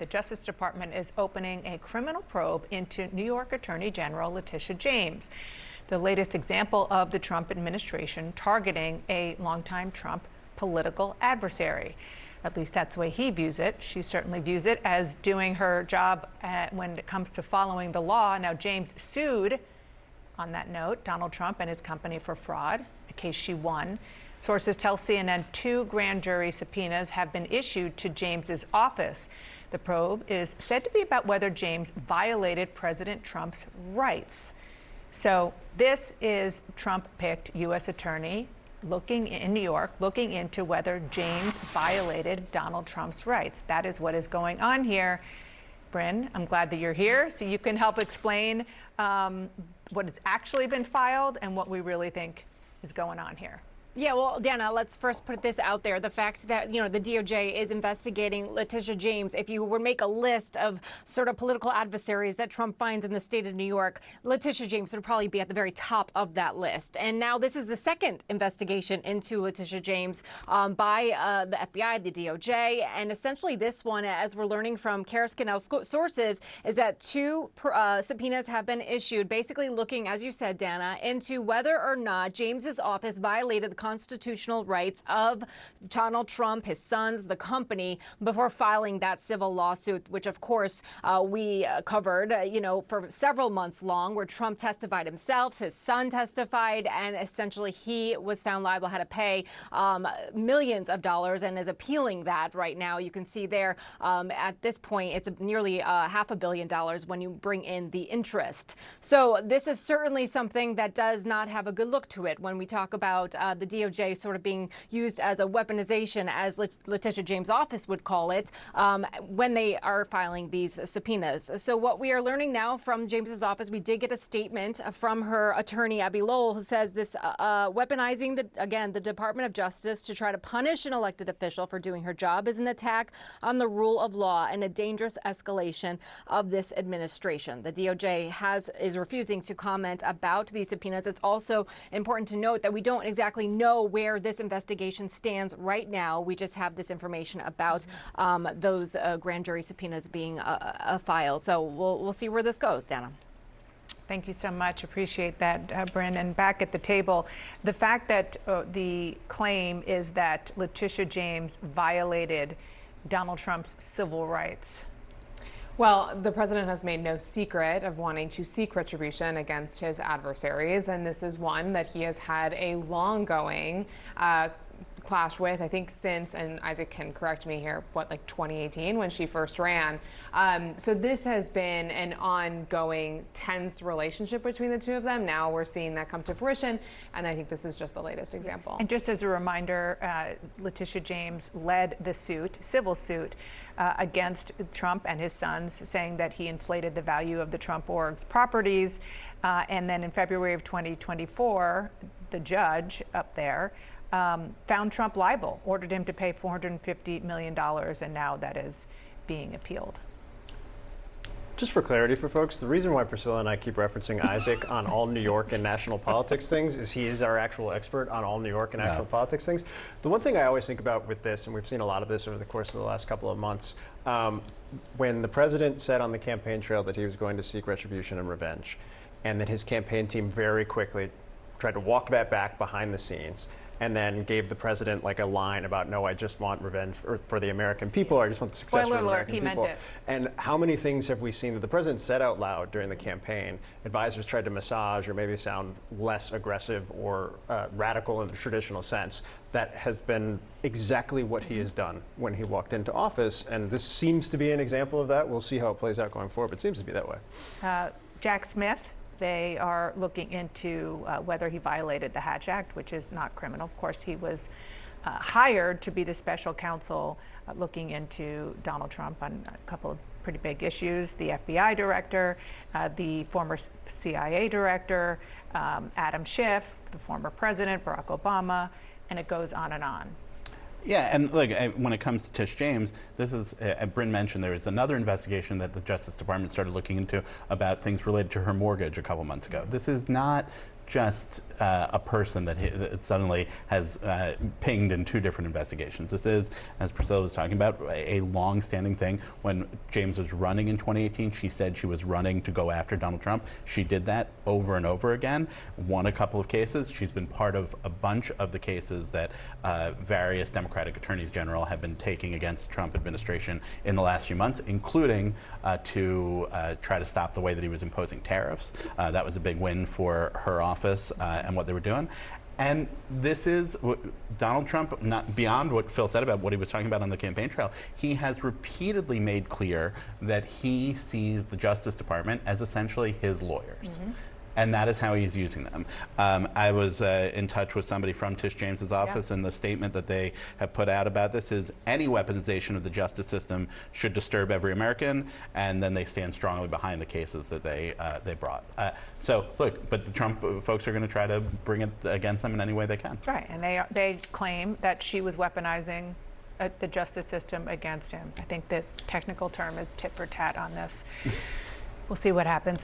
the Justice Department is opening a criminal probe into New York Attorney General Letitia James, the latest example of the Trump administration targeting a longtime Trump political adversary. At least that's the way he views it. She certainly views it as doing her job when it comes to following the law. Now, James sued, on that note, Donald Trump and his company for fraud, a case she won. Sources tell CNN 2 grand jury subpoenas have been issued to James's office. The probe is said to be about whether James violated President Trump's rights. So this is Trump-picked U.S. attorney in New York, looking into whether James violated Donald Trump's rights. That is what is going on here. Bryn, I'm glad that you're here, so you can help explain what has actually been filed and what we really think is going on here. Yeah, well, Dana, let's first put this out there. The fact that, the DOJ is investigating Letitia James. If you were to make a list of sort of political adversaries that Trump finds in the state of New York, Letitia James would probably be at the very top of that list. And now this is the second investigation into Letitia James by the FBI, the DOJ. And essentially this one, as we're learning from Kara Scannell's sources, is that 2 subpoenas have been issued, basically looking, as you said, Dana, into whether or not James's office violated the constitutional rights of Donald Trump, his sons, the company, before filing that civil lawsuit, which of course we covered, for several months long, where Trump testified himself, his son testified, and essentially he was found liable, had to pay millions of dollars, and is appealing that right now. You can see there at this point, it's nearly $500 million when you bring in the interest. So this is certainly something that does not have a good look to it when we talk about the DOJ sort of being used as a weaponization, as Letitia James' office would call it, when they are filing these subpoenas. So what we are learning now from James's office, we did get a statement from her attorney, Abbe Lowell, who says this weaponizing, the Department of Justice to try to punish an elected official for doing her job is an attack on the rule of law and a dangerous escalation of this administration. The DOJ is refusing to comment about these subpoenas. It's also important to note that we don't exactly know where this investigation stands right now. We just have this information about those grand jury subpoenas being filed. So we'll see where this goes, Dana. Thank you so much. Appreciate that, Bryn. And back at the table, the fact that the claim is that Letitia James violated Donald Trump's civil rights. Well, the president has made no secret of wanting to seek retribution against his adversaries, and this is one that he has had a long-going clash with, I think, since, and Isaac can correct me here, like 2018 when she first ran. So this has been an ongoing tense relationship between the two of them. Now we're seeing that come to fruition, and I think this is just the latest example. And just as a reminder, Letitia James led the civil suit, against Trump and his sons, saying that he inflated the value of the Trump org's properties. And then in February of 2024, the judge up there found Trump liable, ordered him to pay $450 million, and now that is being appealed. Just for clarity for folks, the reason why Priscilla and I keep referencing Isaac on all New York and national politics things is he is our actual expert on all New York and national politics things. The one thing I always think about with this, and we've seen a lot of this over the course of the last couple of months, when the president said on the campaign trail that he was going to seek retribution and revenge, and then his campaign team very quickly tried to walk that back behind the scenes, and then gave the president like a line about, no, I just want revenge for the American people, or I just want the success for the American people. Spoiler alert, he meant it. And how many things have we seen that the president said out loud during the campaign? Advisors tried to massage or maybe sound less aggressive or radical in the traditional sense. That has been exactly what he has done when he walked into office, and this seems to be an example of that. We'll see how it plays out going forward, but it seems to be that way. Jack Smith. They are looking into whether he violated the Hatch Act, which is not criminal. Of course, he was hired to be the special counsel looking into Donald Trump on a couple of pretty big issues. The FBI director, the former CIA director, Adam Schiff, the former president, Barack Obama, and it goes on and on. Yeah, and look, when it comes to Tish James, this is, Bryn mentioned there is another investigation that the Justice Department started looking into about things related to her mortgage a couple months ago. This is not just a person that suddenly has pinged in 2 different investigations. This is, as Priscilla was talking about, a long-standing thing. When James was running in 2018, she said she was running to go after Donald Trump. She did that over and over again, won a couple of cases. She's been part of a bunch of the cases that various Democratic attorneys general have been taking against the Trump administration in the last few months, including to try to stop the way that he was imposing tariffs. That was a big win for her office and what they were doing. And this is Donald Trump, not beyond what Phil said about what he was talking about on the campaign trail. He has repeatedly made clear that he sees the Justice Department as essentially his lawyers. And that is how he's using them. I was in touch with somebody from Tish James's office, and the statement that they have put out about this is any weaponization of the justice system should disturb every American, and then they stand strongly behind the cases that they brought. So look, but the Trump folks are going to try to bring it against them in any way they can. Right, and they claim that she was weaponizing the justice system against him. I think the technical term is tit for tat on this. We'll see what happens.